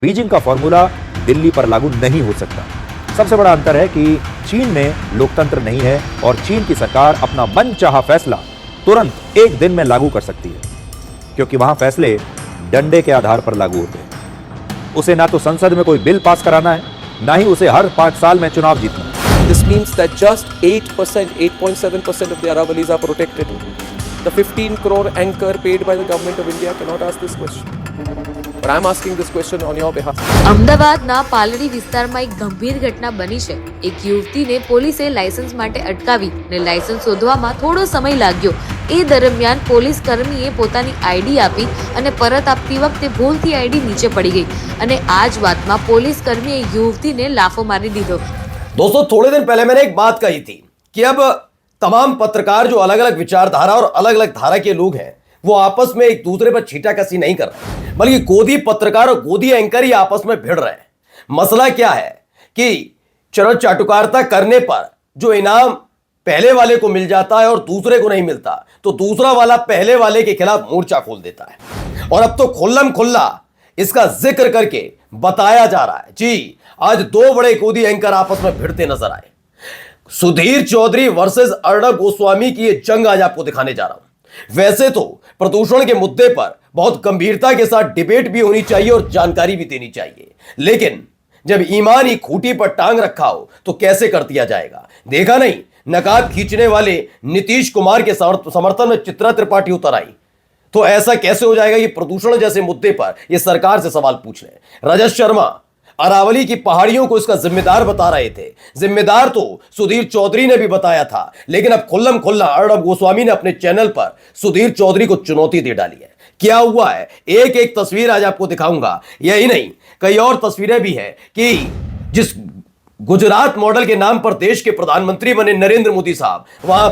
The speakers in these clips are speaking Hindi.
बीजिंग का फॉर्मूला दिल्ली पर लागू नहीं हो सकता। सबसे बड़ा अंतर है कि चीन में लोकतंत्र नहीं है और चीन की सरकार अपना मनचाहा फैसला तुरंत एक दिन में लागू कर सकती है, क्योंकि वहां फैसले डंडे के आधार पर लागू होते हैं। उसे ना तो संसद में कोई बिल पास कराना है, ना ही उसे हर 5 साल में चुनाव जीतना है। This means that just 8%, 8.7% of the Aravallis are protected. The 15 crore anchor paid by the government of India cannot ask this question. But I'm asking this question on your behalf. અમદાવાદના પાલડી વિસ્તારમાં એક ગંભીર ઘટના બની છે। એક યુવતીને પોલીસે લાયસન્સ માટે અટકાવી અને લાયસન્સ શોધવામાં થોડો સમય લાગ્યો। એ દરમિયાન પોલીસ કર્મીએ પોતાની આઈડી આપી અને પરત આપતી વખતે ભૂલથી આઈડી નીચે પડી ગઈ અને આ જ વાતમાં પોલીસ કર્મીએ યુવતીને લાફો મારી દીધો। दोस्तों, थोड़े दिन पहले मैंने एक बात कही थी कि अब तमाम पत्रकार जो अलग अलग विचारधारा और अलग अलग धारा के लोग हैं वो आपस में एक दूसरे पर छींटाकसी नहीं कर रहे, बल्कि गोदी पत्रकार और गोदी एंकर ही आपस में भिड़ रहे हैं। मसला क्या है कि चरण चाटुकारिता करने पर जो इनाम पहले वाले को मिल जाता है और दूसरे को नहीं मिलता, तो दूसरा वाला पहले वाले के खिलाफ मोर्चा खोल देता है। और अब तो खुल्लम खुल्ला इसका जिक्र करके बताया जा रहा है। जी, आज 2 बड़े गोदी एंकर आपस में भिड़ते नजर आए। सुधीर चौधरी वर्सेस अर्णब गोस्वामी की ये जंग आज आपको दिखाने जा रहा हूं। वैसे तो प्रदूषण के मुद्दे पर बहुत गंभीरता के साथ डिबेट भी होनी चाहिए और जानकारी भी देनी चाहिए, लेकिन जब ईमान ही खूंटी पर टांग रखा हो तो कैसे कर दिया जाएगा। देखा नहीं, नकाब खींचने वाले नीतीश कुमार के समर्थन में चित्रा त्रिपाठी उतर आई, तो ऐसा कैसे हो जाएगा कि प्रदूषण जैसे मुद्दे पर यह सरकार से सवाल पूछ रहे। रजत शर्मा अरावली की पहाड़ियों को इसका जिम्मेदार बता रहे थे। जिम्मेदार तो सुधीर चौधरी ने भी बताया था, लेकिन अब खुल्लम खुल्ला अर्णब गोस्वामी ने अपने चैनल पर सुधीर चौधरी को चुनौती दे डाली है। क्या हुआ है, एक एक तस्वीर आज आपको दिखाऊंगा। यही नहीं, कई और तस्वीरें भी है कि जिस गुजरात मॉडल के नाम पर देश के प्रधानमंत्री बने नरेंद्र मोदी साहब, वहां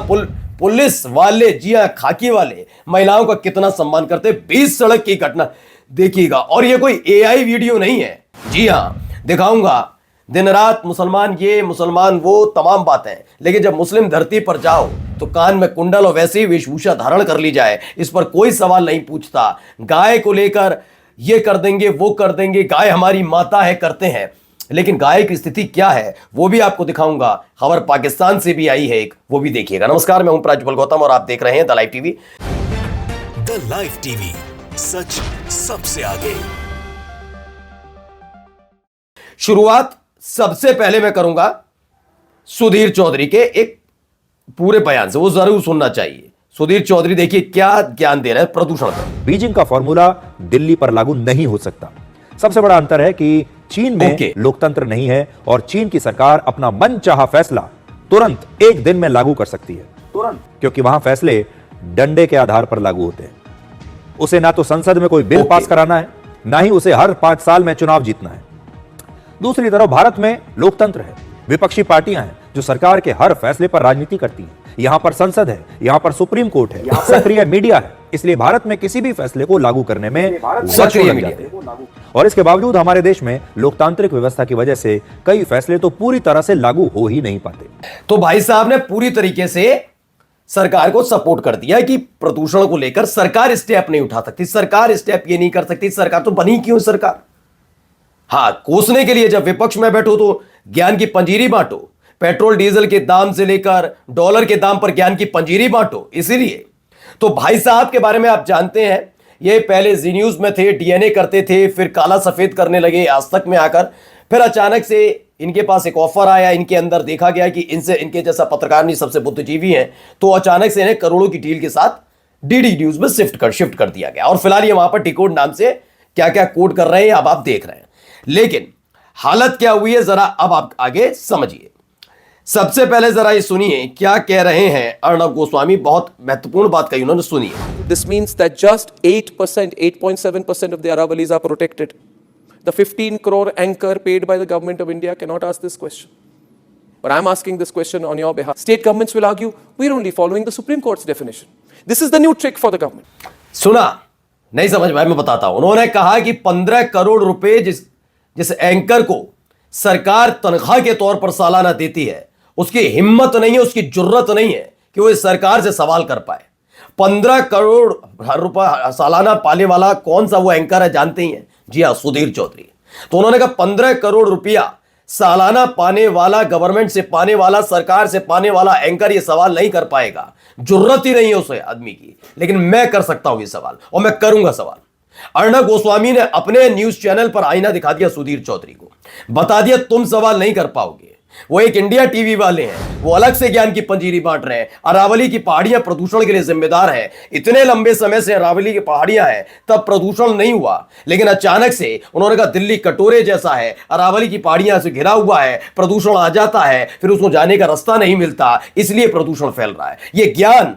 पुलिस वाले, जी हां, खाकी वाले महिलाओं का कितना सम्मान करते। 20 सड़क की घटना देखिएगा, और ये कोई एआई वीडियो नहीं है। जी हां, दिखाऊंगा। दिन रात मुसलमान ये, मुसलमान वो, तमाम बातें, लेकिन जब मुस्लिम धरती पर जाओ तो कान में कुंडल और वैसे ही वेशभूषा धारण कर ली जाए, इस पर कोई सवाल नहीं पूछता। गाय को लेकर ये कर देंगे, वो कर देंगे, गाय हमारी माता है, करते हैं, लेकिन गाय की स्थिति क्या है वो भी आपको दिखाऊंगा। खबर पाकिस्तान से भी आई है एक, वो भी देखिएगा। नमस्कार, मैं हूं प्रज्वल गौतम और आप देख रहे हैं the live TV. The live TV, सच सबसे आगे। शुरुआत सबसे पहले मैं करूंगा सुधीर चौधरी के एक पूरे बयान से, वो जरूर सुनना चाहिए। सुधीर चौधरी देखिए क्या ज्ञान दे रहे हैं प्रदूषण पर। बीजिंग का फॉर्मूला दिल्ली पर लागू नहीं हो सकता। सबसे बड़ा अंतर है कि चीन में लोकतंत्र नहीं है और चीन की सरकार अपना मनचाहा फैसला तुरंत एक दिन में लागू कर सकती है, क्योंकि वहां फैसले डंडे के आधार पर लागू होते हैं। उसे ना तो संसद में कोई बिल पास कराना है, ना ही उसे हर 5 साल में चुनाव जीतना है। दूसरी तरफ भारत में लोकतंत्र है, विपक्षी पार्टियां हैं जो सरकार के हर फैसले पर राजनीति करती हैं। यहां पर संसद है, यहां पर सुप्रीम कोर्ट है, सक्रिय मीडिया है, इसलिए भारत में किसी भी फैसले को लागू करने में वर्षों लग जाते हैं। और इसके बावजूद हमारे देश में लोकतांत्रिक व्यवस्था की वजह से कई फैसले तो पूरी तरह से लागू हो ही नहीं पाते। तो भाई साहब ने पूरी तरीके से सरकार को सपोर्ट कर दिया कि प्रदूषण को लेकर सरकार स्टेप नहीं उठा सकती, सरकार स्टेप ये नहीं कर सकती। सरकार तो बनी क्यों सरकार? हाँ, कोसने के लिए जब विपक्ष में बैठो तो ज्ञान की पंजीरी बांटो, पेट्रोल डीजल के दाम से लेकर डॉलर के दाम पर ज्ञान की पंजीरी बांटो। इसीलिए तो भाई साहब के बारे में आप जानते हैं, ये पहले जी न्यूज में थे, डीएनए करते थे, फिर काला सफेद करने लगे आज तक में आकर, फिर अचानक से इनके पास एक ऑफर आया, इनके अंदर देखा गया कि इनसे, इनके जैसा पत्रकार नहीं, सबसे बुद्धिजीवी हैं, तो अचानक से इन्हें करोड़ों की डील के साथ डीडी न्यूज में शिफ्ट कर दिया गया। और फिलहाल ये वहां पर टिकोड नाम से क्या क्या कोड कर रहे हैं अब आप देख रहे हैं। लेकिन हालत क्या हुई है जरा अब आप आगे समझिए। सबसे पहले जरा ये सुनिए क्या कह रहे हैं अर्णब गोस्वामी। बहुत महत्वपूर्ण बात कही उन्होंने, सुनिए। This means that just 8%, 8.7% of the Aravallis are protected. The 15 crore anchor paid by the government of India cannot ask this question. But I'm asking this question on your behalf. State governments will argue, we're only following the Supreme Court's definition. This is the new trick for the government. सुना नहीं समझ में, मैं बताता हूं। उन्होंने कहा कि 15 करोड़ रुपए जिस एंकर को सरकार तनख्वाह के तौर पर सालाना देती है, उसकी हिम्मत नहीं है, उसकी जुर्रत नहीं है कि वो इस सरकार से सवाल कर पाए। 15 करोड़ रुपए सालाना पाने वाला कौन सा वो एंकर है जानते ही हैं? जी हाँ, सुधीर चौधरी। तो उन्होंने कहा 15 करोड़ रुपया सालाना पाने वाला, गवर्नमेंट से पाने वाला, सरकार से पाने वाला एंकर ये सवाल नहीं कर पाएगा, जरूरत ही नहीं है उसे आदमी की, लेकिन मैं कर सकता हूं ये सवाल और मैं करूंगा सवाल। अर्णब गोस्वामी ने अपने न्यूज चैनल पर आईना दिखा दिया सुधीर चौधरी को, बता दिया तुम सवाल नहीं कर पाओगे। वो एक इंडिया टीवी वाले हैं, वो अलग से ज्ञान की पंजीरी बांट रहे हैं। अरावली की पहाड़ियां प्रदूषण के लिए जिम्मेदार है, इतने लंबे समय से अरावली की पहाड़ियां हैं तब प्रदूषण नहीं हुआ, लेकिन अचानक से उन्होंने कहा दिल्ली कटोरे जैसा है, अरावली की पहाड़ियां से घिरा हुआ है, प्रदूषण आ जाता है, फिर उसको जाने का रास्ता नहीं मिलता, इसलिए प्रदूषण फैल रहा है। ये ज्ञान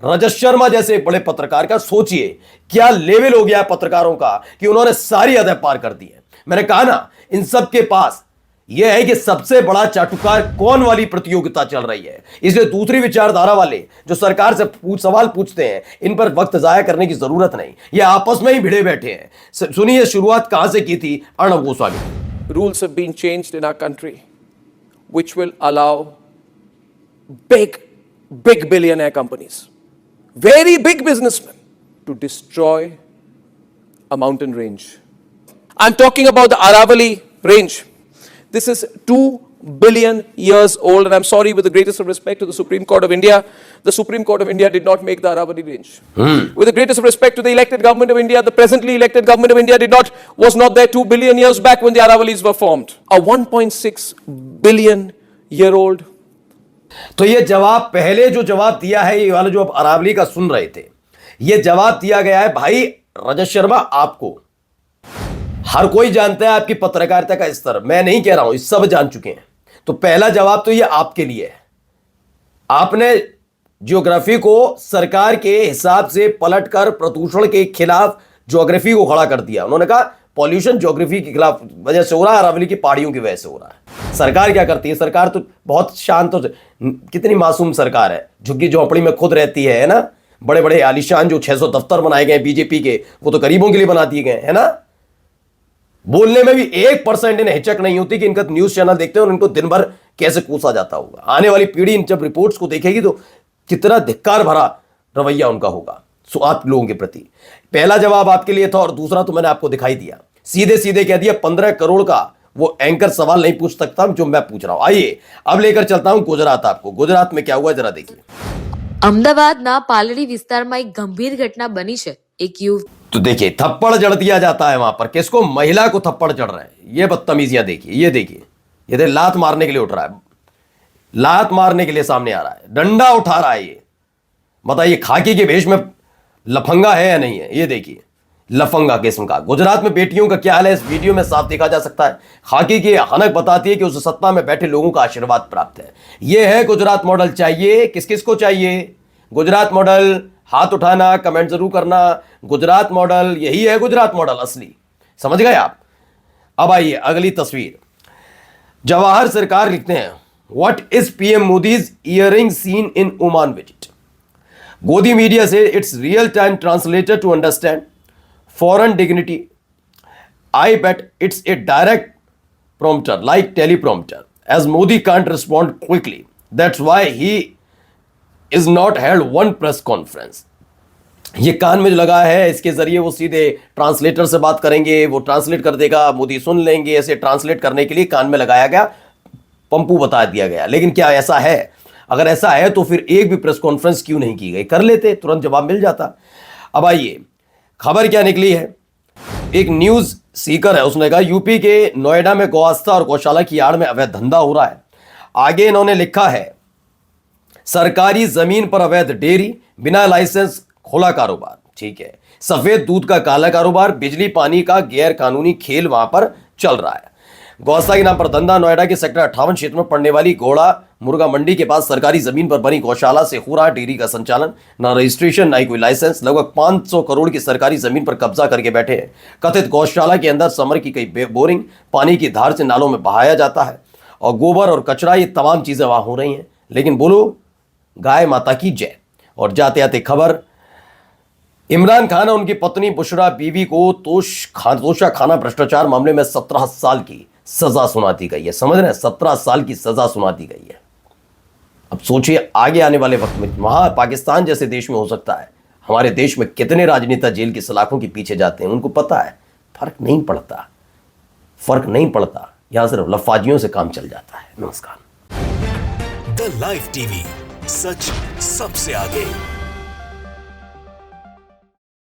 रजत शर्मा जैसे एक बड़े पत्रकार का, सोचिए क्या लेवल हो गया है पत्रकारों का कि उन्होंने सारी हदें पार कर दी है। मैंने कहा ना, इन सब के पास यह है कि सबसे बड़ा चाटुकार कौन वाली प्रतियोगिता चल रही है, इसलिए दूसरी विचारधारा वाले जो सरकार से सवाल पूछते हैं, इन पर वक्त जाया करने की जरूरत नहीं, ये आपस में ही भिड़े बैठे हैं। सुनिए शुरुआत कहां से की थी Arnab Goswami. Rules have been changed in our country, which will allow big billionaire companies, very big businessmen, to destroy a mountain range. I'm talking about the Aravalli range. This is 2 billion years old, and I'm sorry, with the greatest of respect to the Supreme Court of India, the Supreme Court of India did not make the Aravalli range. With the greatest of respect to the elected government of India, the presently elected government of India was not there 2 billion years back when the Aravalis were formed. A 1.6 billion year old. तो ये जवाब, पहले जो जवाब दिया है, ये वाला जो आप अरावली का सुन रहे थे, ये जवाब दिया गया है भाई रजत शर्मा आपको। हर कोई जानता है आपकी पत्रकारिता का स्तर, मैं नहीं कह रहा हूं, सब जान चुके हैं। तो पहला जवाब तो ये आपके लिए है। आपने ज्योग्राफी को सरकार के हिसाब से पलटकर प्रदूषण के खिलाफ ज्योग्राफी को खड़ा कर दिया। उन्होंने कहा पॉल्यूशन ज्योग्राफी के खिलाफ वजह से हो रहा है, अरावली की पहाड़ियों की वजह से हो रहा है। सरकार क्या करती है? सरकार तो बहुत शांत, कितनी मासूम सरकार है, झुग्गी झोंपड़ी में खुद रहती है ना। बड़े बड़े आलिशान जो 600 दफ्तर बनाए गए बीजेपी के, वो तो गरीबों के लिए बना दिए गए, है ना। बोलने में भी 1% इन्हें हिचक नहीं होती कि इनका न्यूज चैनल देखते हैं और इनको दिन भर कैसे कूसा जाता होगा। आने वाली पीढ़ी इन जब रिपोर्ट्स को देखेगी तो कितना धिक्कार भरा रवैया उनका होगा आप लोगों के प्रति। पहला जवाब आपके लिए था, और दूसरा तो मैंने आपको दिखाई दिया, सीधे सीधे कह दिया 15 करोड़ का वो एंकर सवाल नहीं पूछ सकता जो मैं पूछ रहा हूं। आइए अब लेकर चलता हूं गुजरात आपको। गुजरात में क्या हुआ जरा देखिए। અમદાવાદના પાલડી વિસ્તારમાં એક ગંભીર ઘટના બની છે। એક યુવક तो देखिए थप्पड़ जड़ दिया जाता है वहां पर, किसको? महिला को थप्पड़ चढ़ रहा है। ये बदतमीजियां देखिए, ये देखिए, ये देख लात मारने के लिए उठ रहा है, लात मारने के लिए सामने आ रहा है, डंडा उठा रहा है। ये बताइए खाकी के भेष में लफंगा है या नहीं है? ये देखिए लफंगा किस्म का। गुजरात में बेटियों का क्या हाल है इस वीडियो में साफ देखा जा सकता है। खाकी की हनक बताती है कि उस सत्ता में बैठे लोगों का आशीर्वाद प्राप्त है। ये है गुजरात मॉडल। चाहिए किस किस को चाहिए गुजरात मॉडल? हाथ उठाना, कमेंट जरूर करना। गुजरात मॉडल, यही है गुजरात मॉडल असली, समझ गए आप। अब आइए अगली तस्वीर। जवाहर सरकार लिखते हैं, what is PM Modi's earring seen in Oman visit. गोदी मीडिया से it's real time translator to understand foreign dignity. I bet it's a direct prompter like teleprompter, as Modi can't respond quickly. That's why he is not held one press conference. ये कान में जो लगा है इसके जरिए वो सीधे ट्रांसलेटर से बात करेंगे, वो ट्रांसलेट कर देगा, मोदी सुन लेंगे। ऐसे ट्रांसलेट करने के लिए कान में लगाया गया, पंपू बता दिया गया। लेकिन क्या ऐसा है? अगर ऐसा है तो फिर एक भी प्रेस कॉन्फ्रेंस क्यों नहीं की गई? कर लेते, तुरंत जवाब मिल जाता। अब आइए खबर क्या निकली है। एक न्यूज सीकर है, उसने कहा यूपी के नोएडा में गौआस्था और गौशाला की आड़ में अवैध धंधा हो रहा है। आगे इन्होंने लिखा है, सरकारी जमीन पर अवैध डेयरी, बिना लाइसेंस खुला कारोबार। ठीक है, सफेद दूध का काला कारोबार, बिजली पानी का गैर कानूनी खेल वहां पर चल रहा है। गौशाला के नाम पर धंधा। नोएडा के सेक्टर 58 क्षेत्र में पड़ने वाली घोड़ा मुर्गा मंडी के पास सरकारी जमीन पर बनी गौशाला से हो रहा डेयरी का संचालन। ना रजिस्ट्रेशन, ना ही कोई लाइसेंस। लगभग 500 करोड़ की सरकारी जमीन पर कब्जा करके बैठे हैं। कथित गौशाला के अंदर समर की कई बोरिंग पानी की धार से नालों में बहाया जाता है और गोबर और कचरा, ये तमाम चीजें वहां हो रही हैं। लेकिन बोलो गाय माता की जय। और जाते आते खबर, इमरान खान और उनकी पत्नी बुशरा बीवी को तोशा खाना भ्रष्टाचार मामले में 17 साल की सजा सुना दी गई है। समझ रहे हैं, 17 साल की सजा सुना दी गई है। अब सोचिए आगे आने वाले वक्त में वहां पाकिस्तान जैसे देश में हो सकता है, हमारे देश में कितने राजनेता जेल की सलाखों के पीछे जाते हैं, उनको पता है, फर्क नहीं पड़ता, फर्क नहीं पड़ता, यहां सिर्फ लफाजियों से काम चल जाता है। नमस्कार। द लाइव टीवी, सच सबसे आगे।